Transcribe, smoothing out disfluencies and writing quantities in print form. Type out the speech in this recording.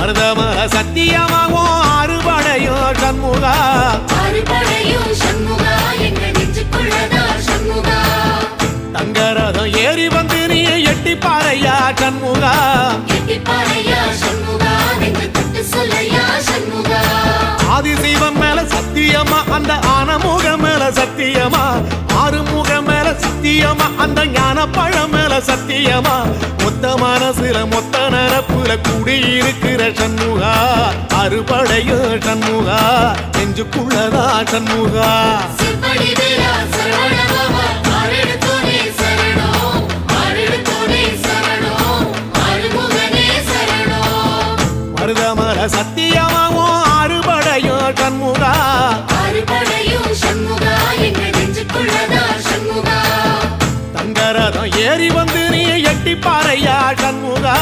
மருதமர சத்தியமாகும் அறுபடையோ சண்முகா தங்கரதம் ஏறி வந்து நீ எட்டி பாறையா சண்முகா ஆதிசைவம் மேல சத்தியமா அந்த ஆனமுகம் மேல சத்தியமா ஆறுமுகம் மேல சத்தியமா அந்த ஞான பழம் மேல சத்தியமா மொத்த மனசுல மொத்த நரப்புல கூடியிருக்கிற சண்முகா அறுபடையோ சண்முகா நெஞ்சுக்குள்ளதா சண்முகா மருதமர சத்தியமாவும் அறுபடையோ சண்முகா தங்கரதம் ஏறி வந்து நீ எட்டி பாறையா சண்முகா